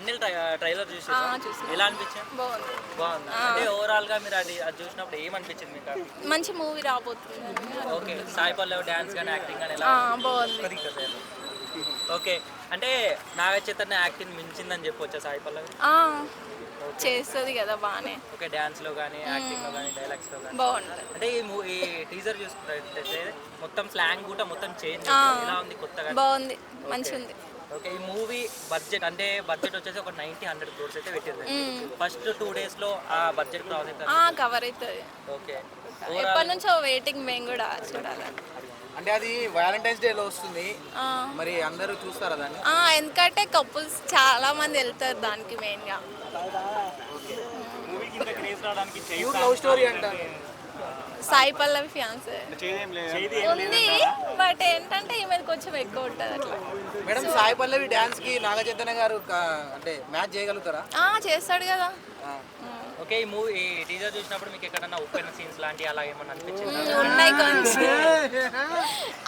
తండ్రి ట్రైలర్ చూసి ఎలా అనిపించింది? బాగుంది. అంటే ఓవరాల్ గా మీరు అది చూసినప్పుడు ఏమనిపించింది మీకు? మంచి మూవీ రాబోతుంది. ఓకే, సాయి పల్లవి డాన్స్ కానీ యాక్టింగ్ కానీ ఎలా బాగుంది. ఓకే, అంటే నాగ చైతన్య యాక్టింగ్ మించిందని చెప్పొచ్చా సాయి పల్లవి? చేస్తుంది కదా బాగానే. ఓకే, డాన్స్ లో కానీ యాక్టింగ్ లో కానీ డైలాగ్స్ లో కానీ బాగుంటుంది. అంటే ఈ టీజర్ చూసుకుంటే మొత్తం స్లాంగ్ కూడా మొత్తం చేంజ్ ఎలా ఉంది, కొత్తగా బాగుంది, మంచిగా ఉంది. ఓకే, ఈ మూవీ బడ్జెట్ వచ్చేసి ఒక 90-100 crores అయితే పెట్టింది. ఫస్ట్ 2 days లో ఆ బడ్జెట్ కవర్ అవుతుంది. ఓకే, ఎప్పటి నుంచో వెయిటింగ్, మేము కూడా చూడాలి. అంటే అది వ్యాలంటైన్స్ డే లో వస్తుంది, మరి అందరూ చూస్తారా దాన్ని? ఎందుకంటే కపుల్స్ చాలా మంది వెళ్తారు దానికి మెయిన్ గా. లవ్ స్టోరీ అంటారు. సాయి పల్లవి ఫియాన్సే ఉంది, బట్ ఏంటంటే ఈమె కొంచెం ఎక్కువ ఉంటుంది అట్లా. మేడం, సాయి పల్లవి డాన్స్ కి నాగ చైతన్య గారు అంటే మ్యాచ్ చేయగలుగుతారా? చేస్తాడు కదా. ఓకే, ఈ మూవీ టీజర్ చూసినప్పుడు మీకు ఎక్కడన్నా ఉప్పెన సీన్స్ లాంటి అలా ఏమన్నా అనిపించింది? ఉన్నాయి కొంచెం,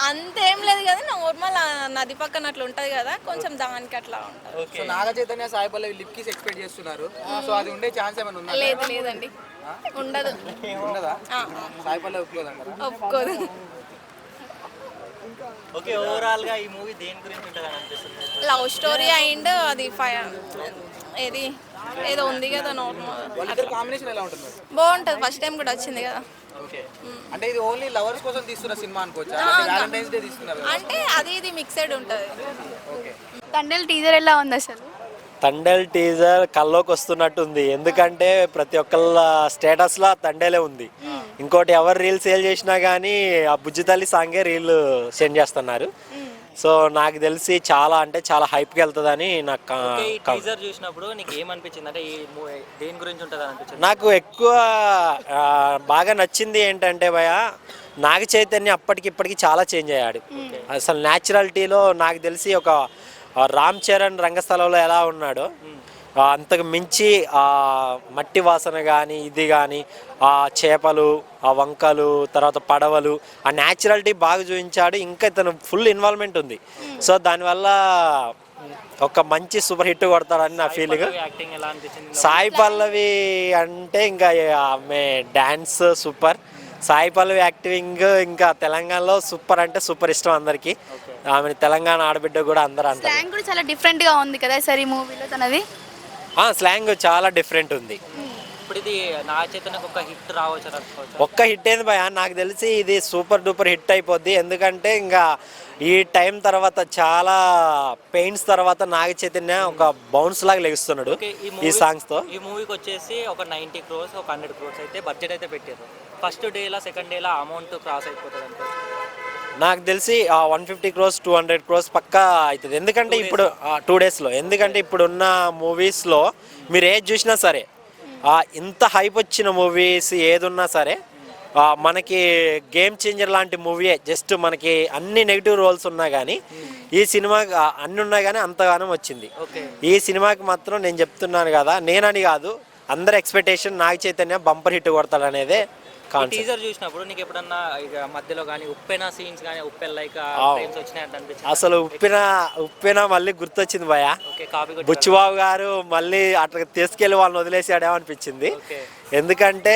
అంతేం లేదు కదా, నార్మల్ నది పక్కన అట్లా ఉంటది కదా, కొంచెం దానికి అట్లా ఉంటుంది. So Naga Chaitanya Sai Pallavi lip kiss expect చేస్తున్నారు, సో అది ఉండే ఛాన్స్ ఏమైనా ఉందా? లేదండి, ఉండదు. ఉండదా? సాయి పల్లవి ఒప్పుకోదంటారా? ఒప్పుకోదు. ఓకే, ఓవరాల్ గా ఈ మూవీ దేని గురించి ఉంటుంది అని అనిపిస్తుంది? లవ్ స్టోరీ అండ్ అది ఏది ఏదో ఉంది కదా నార్మల్. కాంబినేషన్ ఎలా ఉంటుంది? బాగుంటుంది, ఫస్ట్ టైం కూడా వచ్చింది కదా. ఓకే, అంటే ఇది ఓన్లీ లవర్స్ కోసం తీస్తున్న సినిమా అనుకోవచ్చా? వ్యాలంటైన్స్ డే తీస్తున్నారు అంటే అది ఇది మిక్సెడ్ ఉంటుంది. ఓకే, తండ్రి టీజర్ ఎలా ఉంది అసలు? తండేల్ టీజర్ కల్లోకి వస్తున్నట్టుంది, ఎందుకంటే ప్రతి ఒక్కళ్ళ స్టేటస్లో తండేలే ఉంది. ఇంకోటి ఎవరు రీల్ సేల్ చేసినా కానీ ఆ బుజ్జితల్లి సాంగే రీల్ సెండ్ చేస్తున్నారు. సో నాకు తెలిసి చాలా అంటే చాలా హైప్కి వెళ్తుందని నాకు. టీజర్ చూసినప్పుడు నీకు ఏమనిపించింది? అంటే ఈ మూవీ దేని గురించి ఉంటుంది అనిపించింది? నాకు ఎక్కువ బాగా నచ్చింది ఏంటంటే భయ, నాగ చైతన్య అప్పటికిప్పటికి చాలా చేంజ్ అయ్యాడు. అసలు న్యాచురాలిటీలో నాకు తెలిసి ఒక రామ్ చరణ్ రంగస్థలంలో ఎలా ఉన్నాడో అంతకు మించి ఆ మట్టి వాసన కానీ ఇది కానీ ఆ చేపలు, ఆ వంకలు, తర్వాత పడవలు, ఆ న్యాచురాలిటీ బాగా చూపించాడు. ఇంకా ఇతను ఫుల్ ఇన్వాల్వ్మెంట్ ఉంది. సో దానివల్ల ఒక మంచి సూపర్ హిట్ కొడతాడని నా ఫీలింగ్. సాయి పల్లవి అంటే ఇంకా ఆమె dance super, Sai Pallavi acting ఇంకా తెలంగాణలో సూపర్ అంటే సూపర్ ఇష్టం అందరికి. ఆమె తెలంగాణ ఆడబిడ్డ కూడా అందరూ అంటారు. స్లాంగ్ కూడా చాలా డిఫరెంట్ గా ఉంది కదా సార్ ఈ మూవీలో తనది. స్లాంగ్ చాలా డిఫరెంట్ ఉంది. ఇప్పుడు ఇది నా చైతన్యకు ఒక హిట్ రావచ్చు. ఒక్క హిట్ ఏంది భయ, నాకు తెలిసి ఇది సూపర్ డూపర్ హిట్ అయిపోద్ది. ఎందుకంటే ఇంకా ఈ టైం తర్వాత చాలా పెయిన్స్ తర్వాత నాగ చైతన్య ఒక బౌన్స్ లాగా లెగుస్తున్నాడు ఈ సాంగ్స్ తో. ఈ మూవీకి వచ్చేసి ఒక 90 crores, ఒక 100 crores అయితే బడ్జెట్ అయితే పెట్టారు. ఫస్ట్ డేలా సెకండ్ డేలా అమౌంట్ క్రాస్ అయిపోతుంది అంటే నాకు తెలిసి 150 crores 200 crores పక్కా అవుతుంది. ఎందుకంటే ఇప్పుడు 2 daysలో, ఎందుకంటే ఇప్పుడున్న మూవీస్లో మీరు ఏది చూసినా సరే, ఇంత హైప్ వచ్చిన మూవీస్ ఏది ఉన్నా సరే మనకి గేమ్ చేంజర్ లాంటి మూవీయే. జస్ట్ మనకి అన్ని నెగిటివ్ రోల్స్ ఉన్నా కానీ ఈ సినిమా అన్ని ఉన్నా కానీ అంతగానం వచ్చింది. ఈ సినిమాకి మాత్రం నేను చెప్తున్నాను కదా, నేనని కాదు, అందరి expectation Naga Chaitanya bumper hit కొడతాడు అనేదే. టీజర్ చూసినప్పుడు నీకు ఎప్పుడన్నా ఇక మధ్యలో కానీ ఉప్పెన సీన్స్ కానీ అసలు ఉప్పెన మళ్ళీ గుర్తొచ్చింది భయ. బుచ్చిబాబు గారు మళ్ళీ అట్లా తీసుకెళ్లి వాళ్ళని వదిలేసాడేమో అనిపించింది. ఎందుకంటే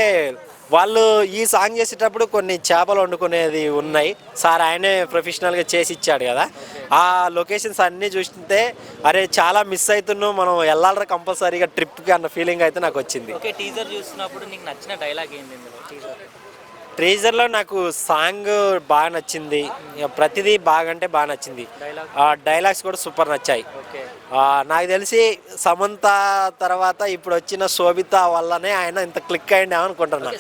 వాళ్ళు ఈ సాంగ్ చేసేటప్పుడు కొన్ని చేపలు వండుకునేది ఉన్నాయి సార్, ఆయనే ప్రొఫెషనల్గా చేసి ఇచ్చాడు కదా. ఆ లొకేషన్స్ అన్నీ చూస్తుంటే అరే చాలా మిస్ అవుతున్నాం, మనం వెళ్ళాలరా కంపల్సరీగా ట్రిప్కి అన్న ఫీలింగ్ అయితే నాకు వచ్చింది. టీజర్ చూసినప్పుడు నీకు నచ్చిన డైలాగ్ ఏంటి? ట్రేజర్లో నాకు సాంగ్ బాగా నచ్చింది, ప్రతిదీ బాగా అంటే బాగా నచ్చింది. డైలాగ్స్ కూడా సూపర్ నచ్చాయి. నాకు తెలిసి సమంత తర్వాత ఇప్పుడు వచ్చిన శోభిత వల్లనే ఆయన ఇంత క్లిక్ అయ్యింది అనుకుంటున్నా.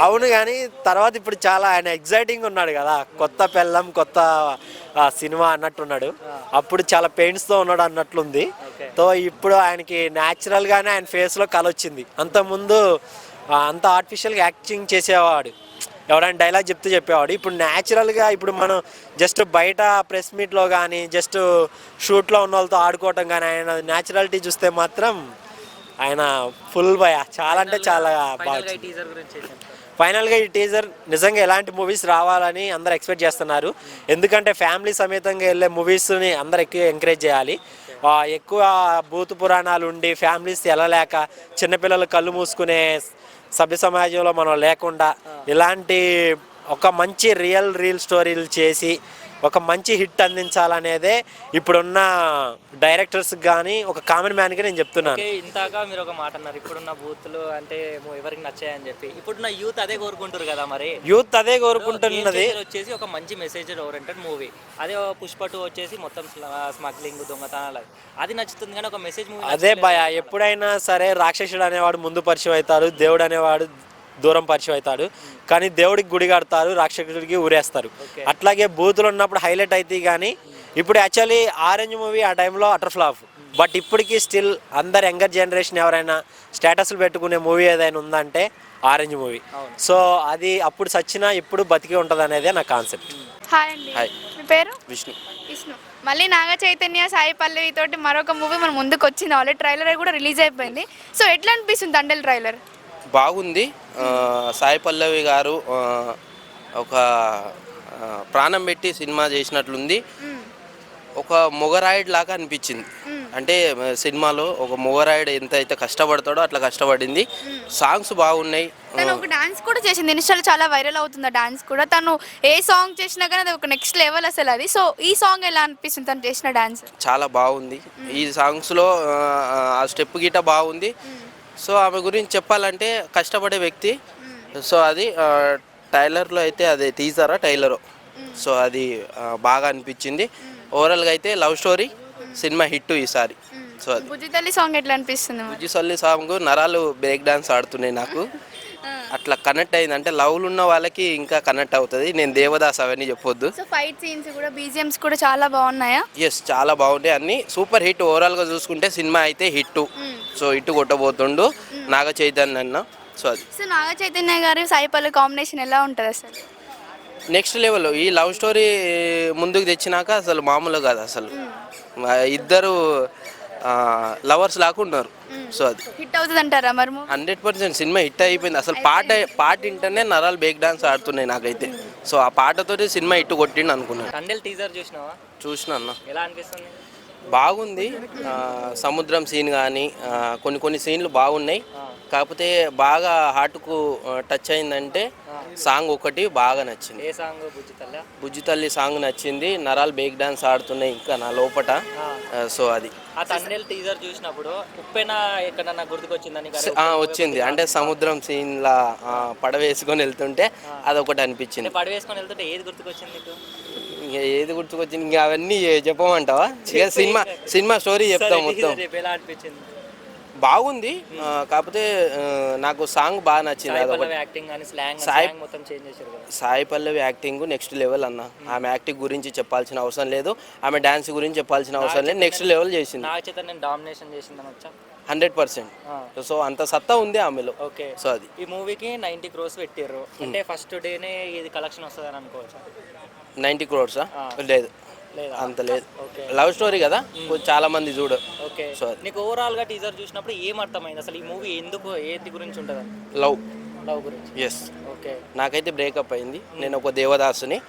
అవును, కానీ తర్వాత ఇప్పుడు చాలా ఆయన ఎగ్జైటింగ్ ఉన్నాడు కదా, కొత్త పెళ్ళం కొత్త సినిమా అన్నట్టున్నాడు. అప్పుడు చాలా పెయిన్స్తో ఉన్నాడు అన్నట్లుంది. తో ఇప్పుడు ఆయనకి న్యాచురల్గానే ఆయన ఫేస్లో కలొచ్చింది. అంతకుముందు అంత ఆర్టిఫిషియల్గా యాక్టింగ్ చేసేవాడు, ఎవరైనా డైలాగ్ చెప్తూ చెప్పేవాడు. ఇప్పుడు న్యాచురల్గా ఇప్పుడు మనం జస్ట్ బయట ప్రెస్ మీట్లో కానీ జస్ట్ షూట్లో ఉన్న వాళ్ళతో ఆడుకోవటం కానీ ఆయన న్యాచురాలిటీ చూస్తే మాత్రం ఆయన ఫుల్ భయ, చాలా అంటే చాలా బాగా. ఫైనల్గా ఈ టీజర్ నిజంగా ఎలాంటి మూవీస్ రావాలని అందరు ఎక్స్పెక్ట్ చేస్తున్నారు. ఎందుకంటే ఫ్యామిలీ సమేతంగా వెళ్ళే మూవీస్ని అందరు ఎక్కువ ఎంకరేజ్ చేయాలి. ఎక్కువ భూత పురాణాలు ఉండి ఫ్యామిలీస్ వెళ్ళలేక చిన్నపిల్లలు కళ్ళు మూసుకునే సభ్య సమాజంలో మనం లేకుండా ఇలాంటి ఒక మంచి రియల్ స్టోరీలు చేసి ఒక మంచి హిట్ అందించాలనేదే ఇప్పుడున్న డైరెక్టర్స్ కానీ ఒక కామన్ మ్యాన్గా నేను చెప్తున్నాను. ఇంతగా మీరు ఒక మాట అన్నారు, ఇప్పుడున్న బూతులు అంటే ఎవరికి నచ్చాయని చెప్పి. ఇప్పుడున్న యూత్ అదే కోరుకుంటారు కదా, మరి యూత్ అదే కోరుకుంటున్నది. వచ్చేసి ఒక మంచి మెసేజ్ ఓరియంటెడ్ మూవీ. అదే పుష్ప 2 వచ్చేసి మొత్తం స్మగ్లింగ్, దొంగతనాలు, అది నచ్చుతుంది కానీ ఒక మెసేజ్ మూవీ అదే భయ. ఎప్పుడైనా సరే రాక్షసుడు అనేవాడు ముందు పరిచయం అవుతాడు, దేవుడు అనేవాడు దూరం పరిచయం అవుతాడు. కానీ దేవుడికి గుడి కడతారు, రాక్షసుడికి ఊరేస్తారు. అట్లాగే బూతులు ఉన్నప్పుడు హైలైట్ అవుతాయి. కానీ ఇప్పుడు యాక్చువల్లీ ఆరెంజ్ మూవీ ఆ టైంలో అటర్ ఫ్లాప్. బట్ ఇప్పటికీ స్టిల్ అందరు యంగర్ జనరేషన్ ఎవరైనా స్టేటస్లు పెట్టుకునే మూవీ ఏదైనా ఉందంటే ఆరెంజ్ మూవీ. సో అది అప్పుడు సచ్చినా ఇప్పుడు బతికి ఉంటుంది అనేదే నా కాన్సెప్ట్. హాయ్ అండి, మీ పేరు? విష్ణు. విష్ణు. మళ్ళీ నాగ చైతన్య, సాయి పల్లవి తోటి మరొక మూవీ మన ముందుకు వచ్చింది. ఆల్రెడీ ట్రైలర్ కూడా రిలీజ్ అయిపోయింది. సో ఎట్లా అనిపిస్తుంది తండేల్ ట్రైలర్? బాగుంది. సాయి పల్లవి గారు ఒక ప్రాణం పెట్టి సినిమా చేసినట్లుంది. ఒక మొగరాయుడు లాగా అనిపించింది. అంటే సినిమాలో ఒక మొగరాయుడు ఎంత అయితే కష్టపడతాడో అట్లా కష్టపడింది. సాంగ్స్ బాగున్నాయి. తను ఒక డాన్స్ కూడా చేసింది, ఇన్స్టాలో చాలా వైరల్ అవుతుంది ఆ డాన్స్ కూడా. తను ఏ సాంగ్ చేసినా కానీ అది ఒక నెక్స్ట్ లెవెల్ అసలు అది. సో ఈ సాంగ్ ఎలా అనిపిస్తుంది తను చేసిన డాన్స్? చాలా బాగుంది. ఈ సాంగ్స్లో ఆ స్టెప్ గిట బాగుంది. సో ఆమె గురించి చెప్పాలంటే కష్టపడే వ్యక్తి. సో అది ట్రైలర్లో అయితే అదే టీజరా టైలరో, సో అది బాగా అనిపించింది. ఓవరాల్గా అయితే లవ్ స్టోరీ సినిమా హిట్ ఈసారి. సో అది బుజ్జితల్లి సాంగ్ ఎట్లా అనిపిస్తుంది? బుజ్జితల్లి సాంగ్ నరాలు బ్రేక్ డాన్స్ ఆడుతున్నాయి నాకు. అట్లా కనెక్ట్ అయింది అంటే లవ్లు ఉన్న వాళ్ళకి ఇంకా కనెక్ట్ అవుతుంది. నేను దేవదాస్ అవన్నీ చెప్పొద్దు. సో ఫైట్ సీన్స్ కూడా, బీజిఎమ్స్ కూడా చాలా బాగున్నాయా? ఎస్, చాలా బాగుంటాయి. అన్ని సూపర్ హిట్. ఓవరాల్గా చూసుకుంటే సినిమా అయితే hit. So hit కొట్టబోతుండు Naga Chaitanya అన్న. సో అది. సో నాగ చైతన్య గారు సాయి పల్లవి కాంబినేషన్ ఎలా ఉంటుంది అసలు? Next level. ఈ లవ్ స్టోరీ ముందుకు తెచ్చినాక అసలు మామూలు కాదు అసలు. ఇద్దరు లవర్స్ లాగా ఉన్నారు. సో అది హిట్ అవుతుంది అంటారా మరి? 100% సినిమా హిట్ అయిపోయింది. అసలు పాట వింటేనే నరాలు బ్రేక్ డాన్స్ ఆడుతున్నాయి నాకైతే. సో ఆ పాటతోటి సినిమా హిట్ కొట్టిండు అనుకున్నాను. తండేల్ టీజర్ చూసినావా? చూసిన అన్న, ఎలా అనిపిస్తుంది? బాగుంది. సముద్రం సీన్ కానీ కొన్ని సీన్లు బాగున్నాయి. కాకపోతే బాగా హార్ట్కు టచ్ అయిందంటే సాంగ్ ఒకటి బాగా నచ్చింది. ఏ సాంగ్? బుజ్జితల్లి. బుజ్జితల్లి సాంగ్ నచ్చింది. నరాలు బ్రేక్ డాన్స్ ఆడుతున్నాయి ఇంకా నా లోపట. సో అది. ఆ తండేల్ టీజర్ చూసినప్పుడు ఉప్పెన ఎక్కడన్నా గుర్తుకొచ్చిందని? వచ్చింది. అంటే సముద్రం సీన్లా పడవ వేసుకొని వెళ్తుంటే అదొకటి అనిపించింది. పడవ వేసుకొని వెళ్తుంటే ఏది గుర్తుకొచ్చింది నీకు? ఇంకా ఏది గుర్తుకొచ్చింది? ఇంకా అవన్నీ చెప్పమంటావా? ఇక సినిమా స్టోరీ చెప్తాం మొత్తం. ఎలా అనిపించింది? బాగుంది. కాకపోతే నాకు సాంగ్ బాగా నచ్చింది. Sai Pallavi acting next level అన్న. ఆమె యాక్టింగ్ గురించి చెప్పాల్సిన అవసరం లేదు, ఆమె డాన్స్ గురించి చెప్పాల్సిన అవసరం లేదు. నెక్స్ట్ లెవెల్ చేసింది. 100%. సో అంత సత్తా ఉంది ఆమెలో. ఓకే. సో అది. ఈ మూవీకి 90 crores పెట్టారు అంటే ఫస్ట్ డేనే ఇది కలెక్షన్ వస్తుందని అనుకోవచ్చు. 90 crores లేదు, అంత లేదు. లవ్ స్టోరీ కదా, చాలా మంది చూడు. ఓకే. సో నీకు ఓవరాల్ గా టీజర్ చూసినప్పుడు ఏం అర్థమైంది అసలు? ఈ మూవీ ఎందుకు, ఏంటి గురించి ఉంటుంది? లవ్ గురించి. ఎస్. ఓకే. నాకైతే బ్రేకప్ అయింది. నేను ఒక దేవదాసుని.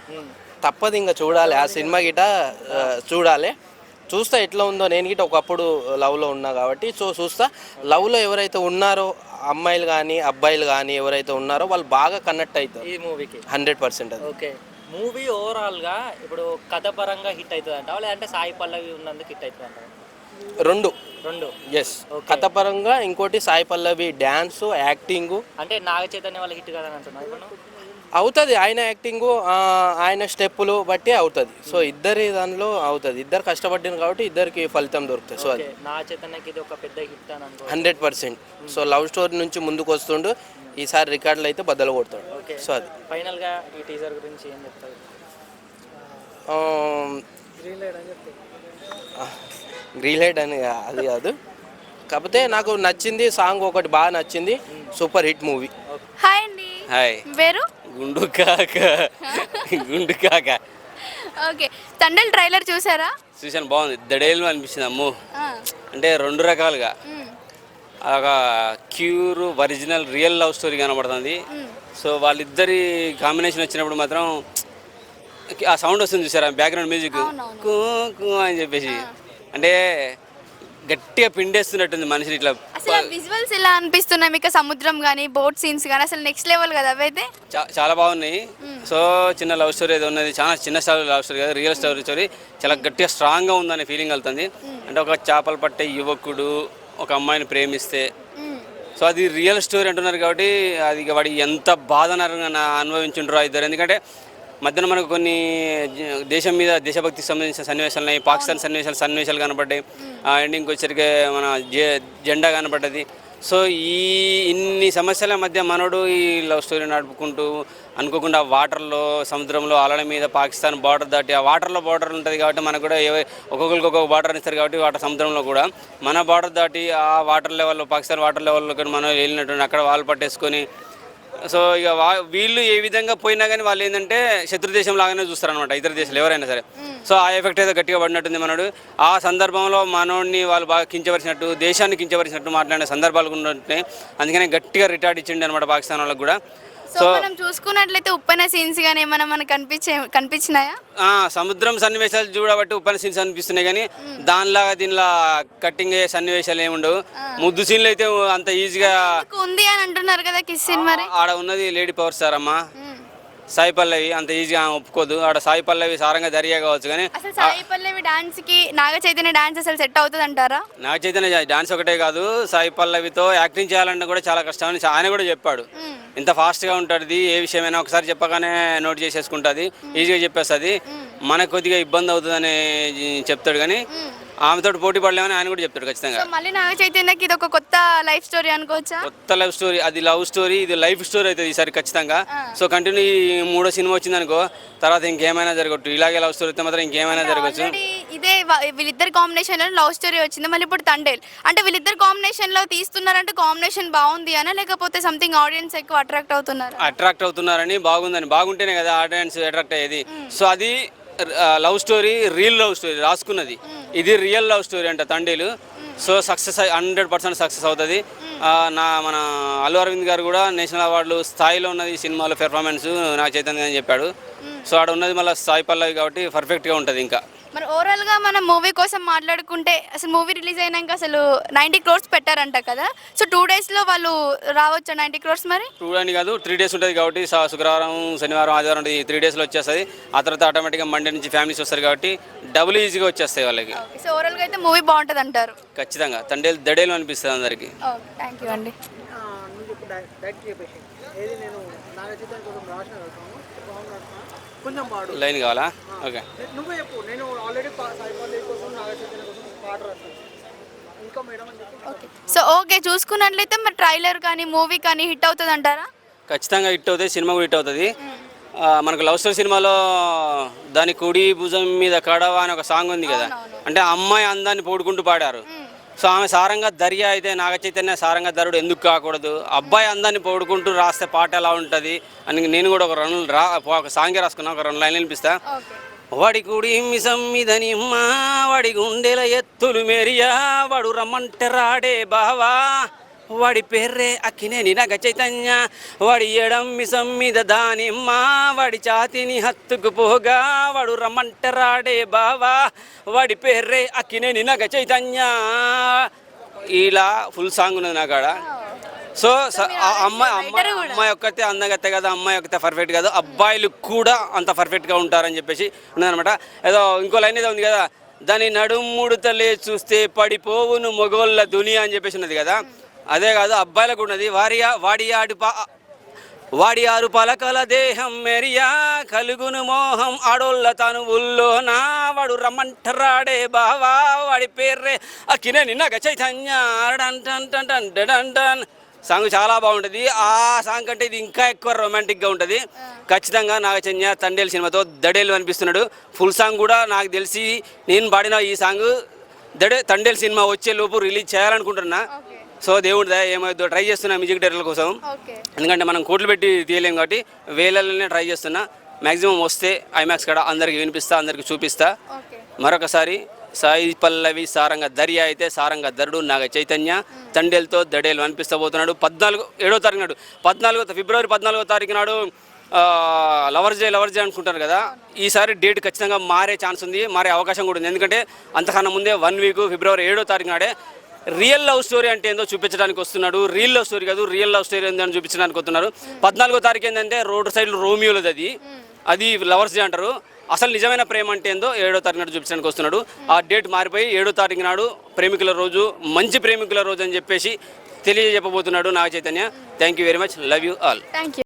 తప్పదు ఇంకా చూడాలి ఆ సినిమా గిట. చూడాలి, చూస్తా ఎట్లా ఉందో. నేను గిట ఒకప్పుడు లవ్లో ఉన్నా కాబట్టి సో చూస్తా. లవ్లో ఎవరైతే ఉన్నారో అమ్మాయిలు కానీ అబ్బాయిలు కానీ ఎవరైతే ఉన్నారో వాళ్ళు బాగా కనెక్ట్ అవుతారు ఈ మూవీకి. 100%. అది. ఓకే. మూవీ ఓవరాల్గా ఇప్పుడు కథ పరంగా హిట్ అవుతుంది అంటావా, లేదంటే సాయి పల్లవి ఉన్నందుకు హిట్ అవుతుంది అంటావా? రెండు. ఎస్. కథ పరంగా, ఇంకోటి సాయి పల్లవి డ్యాన్స్ యాక్టింగ్. అంటే నాగ చైతన్య వాళ్ళ హిట్ కదా అంటున్నాను. అవుతుంది, ఆయన యాక్టింగు ఆయన స్టెప్పులు బట్టి అవుతుంది. సో ఇద్దరి దానిలో అవుతుంది. ఇద్దరు కష్టపడ్డారు కాబట్టి ఇద్దరికి ఫలితం దొరుకుతుంది. సో అది నాగ చైతన్యకి ఇది ఒక పెద్ద హిట్ అని అనుకో. 100%. సో లవ్ స్టోరీ నుంచి ముందుకు వస్తుండు. ఈసారి రికార్డులు అయితే బద్దలు కొడతాడు. సో అది. ఫైనల్గా ఈ టీజర్ గురించి ఏం చెప్తారు? గ్రీన్ లైట్ అని అది కాదు, కాకపోతే నాకు నచ్చింది సాంగ్ ఒకటి బాగా నచ్చింది. Super hit movie. హాయ్ అండి. హాయ్. పేరు? గుండు కాక. ఓకే. తండేల్ ట్రైలర్ చూసారా? చూసాను, బాగుంది. దడేలు అనిపించింది. అమ్మో, అంటే రెండు రకాలుగా ఒక cure original real love story కనబడుతుంది. సో వాళ్ళిద్దరి కాంబినేషన్ వచ్చినప్పుడు మాత్రం ఆ సౌండ్ వస్తుంది చూసారా, బ్యాక్గ్రౌండ్ మ్యూజిక్ కూ కూ అని చెప్పేసి. అంటే గట్టిగా పిండేస్తున్నట్టుంది మనిషిని ఇట్లా. అసలు విజువల్స్ ఎలా అనిపిస్తున్నాయి మీకు? సముద్రం కానీ బోట్ సీన్స్ కానీ అసలు నెక్స్ట్ లెవెల్ కదా అవైతే. చాలా బాగున్నాయి. సో చిన్న లవ్ స్టోరీ ఏదో ఉన్నది, చాలా చిన్న లవ్ స్టోరీ కదా, రియల్ స్టోరీ చాలా గట్టిగా స్ట్రాంగ్గా ఉందనే ఫీలింగ్ వెళ్తుంది. అంటే ఒక చేపలు పట్టే యువకుడు ఒక అమ్మాయిని ప్రేమిస్తే, సో అది రియల్ స్టోరీ అంటున్నారు కాబట్టి అది వాడి ఎంత బాధనరంగా అనుభవించుంటారో ఇద్దరు. ఎందుకంటే మధ్యన మనకు కొన్ని దేశం మీద దేశభక్తికి సంబంధించిన సన్నివేశాలు ఉన్నాయి, పాకిస్తాన్ సన్నివేశాలు కనపడ్డాయి, ఎండింగ్కి వచ్చరికి మన జెండా కనపడ్డది. సో ఇన్ని సమస్యల మధ్య మనోడు ఈ లవ్ స్టోరీ నడుపుకుంటూ అనుకోకుండా వాటర్లో సముద్రంలో అలల మీద పాకిస్తాన్ బార్డర్ దాటి, ఆ వాటర్లో బార్డర్ ఉంటుంది కాబట్టి మనకు కూడా ఒక్కొక్కరికి ఒక్కొక్క బార్డర్ ఇస్తారు కాబట్టి వాటర్ సముద్రంలో కూడా మన బార్డర్ దాటి ఆ వాటర్ లెవెల్లో పాకిస్తాన్ వాటర్ లెవెల్లో కానీ మనం వెళ్ళినట్టు అక్కడ వాళ్ళు పట్టేసుకొని, సో ఇక వీళ్ళు ఏ విధంగా పోయినా కానీ వాళ్ళు ఏంటంటే శత్రు దేశం లాగానే చూస్తారనమాట ఇతర దేశాలు ఎవరైనా సరే. సో ఆ ఎఫెక్ట్ అయితే గట్టిగా పడినట్టుంది మనోడు. ఆ సందర్భంలో మనోడిని వాళ్ళు బాగా కించపరిచినట్టు, దేశాన్ని కించపరిచినట్టు మాట్లాడే సందర్భాలు ఉంటున్నాయి. అందుకనే గట్టిగా రిటార్డ్ ఇచ్చిండి అనమాట పాకిస్తాన్ వాళ్ళకి కూడా. సో మనం చూసుకున్నట్లయితే ఉప్పెన సీన్స్ కానీ ఏమైనా మనకు కనిపించినాయా? సముద్రం సన్నివేశాలు చూడబట్టి ఉప్పెన సీన్స్ అనిపిస్తున్నాయి కానీ దానిలాగా దీనిలా కట్టింగ్ అయ్యే సన్నివేశాలు ఏమి ఉండవు. ముద్దు సీన్లు అయితే అంత ఈజీగా ఉంది అని అంటున్నారు కదా కిస్ సీన్. మరి ఆడ ఉన్నది లేడీ పవర్ స్టార్ అమ్మ సాయి పల్లవి, అంత ఈజీగా ఒప్పుకోదు. ఆడ సాయి పల్లవి సారంగా దర్యా కావచ్చు కానీ అసలు సాయి పల్లవి డాన్స్ కి నాగ చైతన్య డాన్స్ అసలు సెట్ అవుతుంది అంటారా? నాగ చైతన్య డాన్స్ ఒకటే కాదు, సాయి పల్లవితో యాక్టింగ్ చేయాలంటే కూడా చాలా కష్టం అని ఆయన కూడా చెప్పాడు. ఇంత ఫాస్ట్గా ఉంటుంది, ఏ విషయమైనా ఒకసారి చెప్పగానే నోట్ చేసేసుకుంటుంది, ఈజీగా చెప్పేస్తుంది. మనకు కొద్దిగా ఇబ్బంది అవుతుందని చెప్తాడు కానీ ఆమెతో పోటీ పడలేమని ఆయన కూడా చెప్తాడు ఖచ్చితంగా. మళ్ళీ నాగ చైతన్యకి ఇది ఒక కొత్త లైఫ్ స్టోరీ అనుకోవచ్చా? కొత్త లవ్ స్టోరీ, అది లవ్ స్టోరీ, ఇది లైఫ్ స్టోరీ అవుతుంది ఈసారి ఖచ్చితంగా. సో కంటిన్యూ ఈ 3వ సినిమా వచ్చింది అనుకో, తర్వాత ఇంకేమైనా జరగచ్చు. ఇలాగే లవ్ స్టోరీ అయితే మాత్రం ఇంకేమైనా జరగచ్చు. ఇదే వీళ్ళిద్దరు కాంబినేషన్ లో లవ్ స్టోరీ వచ్చింది, మళ్ళీ ఇప్పుడు తండేల్. అంటే వీళ్ళిద్దరు కాంబినేషన్ లో తీస్తున్నారంటే కాంబినేషన్ బాగుంది అనా, లేకపోతే సంథింగ్ ఆడియన్స్ ఎక్కువ అట్రాక్ట్ అవుతున్నారని, బాగుందని, బాగుంటేనే కదా ఆడియన్స్ అట్రాక్ట్ అయ్యేది. సో అది love story, real love story రాసుకున్నది. ఇది రియల్ లవ్ స్టోరీ అంట తండేలు. సో సక్సెస్ 100% సక్సెస్ అవుతుంది. మన అల్లు అరవింద్ గారు కూడా నేషనల్ అవార్డులు స్థాయిలో ఉన్నది ఈ సినిమాలో పెర్ఫార్మెన్స్ నాకు చైతన్య అని చెప్పాడు. సో ఆడ ఉన్నది మళ్ళీ సాయి పల్లవి కాబట్టి పర్ఫెక్ట్గా ఉంటుంది. ఇంకా మరి ఓవరాల్ గా మనం మూవీ కోసం మాట్లాడుకుంటే అసలు మూవీ రిలీజ్ అయినాక అసలు 90 crores పెట్టారంట కదా. సో 2 days లో వాళ్ళు రావచ్చు 90 crores. మరి 2 అని కాదు 3 days ఉంటుంది కాబట్టి శుక్రవారం శనివారం ఆదివారం ఉంటుంది, 3 daysలో వచ్చేస్తుంది. ఆ తర్వాత ఆటోమేటిక్గా మండే నుంచి ఫ్యామిలీస్ వస్తారు కాబట్టి డబుల్ ఈజీగా వచ్చేస్తాయి వాళ్ళకి. సో ఓవరాల్ గా అయితే మూవీ బాగుంటుంది అంటారు ఖచ్చితంగా. తండేలు దడేలు అనిపిస్తుంది అందరికి. థ్యాంక్ యూ అండి. కొంచెం పాడు లైన్ కావాలా? ఓకే, నువ్వే చెప్పు. నేను ఆల్రెడీ సాయి పల్లవి కోసం నాగ చైతన్య కోసం పాట రాస్తాను ఇంకా మేడం అని చెప్పి. సో ఓకే, చూసుకున్నట్లయితే మరి ట్రైలర్ కానీ మూవీ కానీ హిట్ అవుతుంది అంటారా? ఖచ్చితంగా హిట్ అవుతుంది, సినిమా కూడా హిట్ అవుతుంది. మనకు లవ్ స్టోరీ సినిమాలో దాని కుడి భుజం మీద కడవ అని ఒక సాంగ్ ఉంది కదా, అంటే అమ్మాయి అందాన్ని పోడుకుంటూ పాడారు. సో ఆమె సారంగా దర్యా అయితే నాగ చైతన్య సారంగా దరుడు ఎందుకు కాకూడదు, అబ్బాయి అందాన్ని పోడుకుంటూ రాస్తే పాట ఎలా ఉంటుంది అని నేను కూడా ఒక సాంగే రాసుకున్నా, ఒక 2 లైన్లు వినిపిస్తా. వాడి కుడి మిసం మీదని అమ్మా, వాడి గుండెల ఎత్తులు మేరియా, వాడు రమ్మంటే రాడే బావా, వాడి పేర్రే అక్కినేని నాగ చైతన్య, వాడి ఎడం మిసం మీద దానిమ్మ, వాడి ఛాతిని హత్తుకు పోగా, వాడు రమ్మంటే రాడే బావా, వాడి పేర్రే అక్కినేని నాగ చైతన్య. ఇలా ఫుల్ సాంగ్ ఉన్నది నా కాడ. సో అమ్మాయి ఒక్కతే అందగతే కదా, అమ్మాయి ఒక్కతే పర్ఫెక్ట్ కాదు, అబ్బాయిలు కూడా అంత పర్ఫెక్ట్గా ఉంటారని చెప్పేసి ఉన్నదనమాట. ఏదో ఇంకో లైన్ ఏదో ఉంది కదా, దాని నడుముడుతలే చూస్తే పడిపోవును మొగోళ్ళ దునియా అని చెప్పేసి ఉన్నది కదా. అదే కాదు అబ్బాయిలకు ఉన్నది, వాడి 6 పలకల దేహం మెరియా, కలుగును మోహం ఆడోళ్ళ తనువుల్లో నా, వాడు రమ్మంటరాడే బావా, వాడి పేర్రే అక్కినేని నాగ చైతన్య. సాంగ్ చాలా బాగుంటుంది. ఆ సాంగ్ కంటే ఇది ఇంకా ఎక్కువ రొమాంటిక్గా ఉంటుంది. ఖచ్చితంగా నాగ చైతన్య తండేలు సినిమాతో దడేలు అనిపిస్తున్నాడు. ఫుల్ సాంగ్ కూడా నాకు తెలిసి నేను పాడిన ఈ సాంగ్ తండేలు సినిమా వచ్చే లోపు రిలీజ్ చేయాలనుకుంటున్నా. సో దేవుడి ఏమైందో ట్రై చేస్తున్నా మ్యూజిక్ డైరెక్టర్ల కోసం, ఎందుకంటే మనం కోట్లు పెట్టి తీయలేము కాబట్టి వేలలోనే ట్రై చేస్తున్నా. మ్యాక్సిమం వస్తే ఐమాక్స్ కాడ అందరికి వినిపిస్తా, అందరికి చూపిస్తా. మరొకసారి సాయి పల్లవి సారంగా దర్యా అయితే సారంగా దరుడు నాగ చైతన్య తండేలతో దడేలు అనిపిస్తబోతున్నాడు. 7వ తారీఖు నాడు, ఫిబ్రవరి 14వ తారీఖు నాడు లవర్స్ డే అనుకుంటారు కదా, ఈసారి డేట్ ఖచ్చితంగా మారే ఛాన్స్ ఉంది, మారే అవకాశం కూడా ఉంది. ఎందుకంటే అంతకన్నా ముందే 1 వీక్ ఫిబ్రవరి 7వ తారీఖు నాడే రియల్ లవ్ స్టోరీ అంటే ఏందో చూపించడానికి వస్తున్నాడు. రియల్ లవ్ స్టోరీ కాదు, రియల్ లవ్ స్టోరీ ఏందని చూపించడానికి వస్తున్నారు. 14వ తారీఖు ఏంటంటే రోడ్ సైడ్ రోమియోలది, అది లవర్స్ డే అంటారు. అసలు నిజమైన ప్రేమ అంటే ఏందో 7వ తారీఖు నాడు చూపించడానికి వస్తున్నాడు. ఆ డేట్ మారిపోయి 7వ తారీఖు నాడు ప్రేమికుల రోజు, మంచి ప్రేమికుల రోజు అని చెప్పేసి తెలియజెప్పబోతున్నాడు Naga Chaitanya. Thank you very much, love you all. Thank you.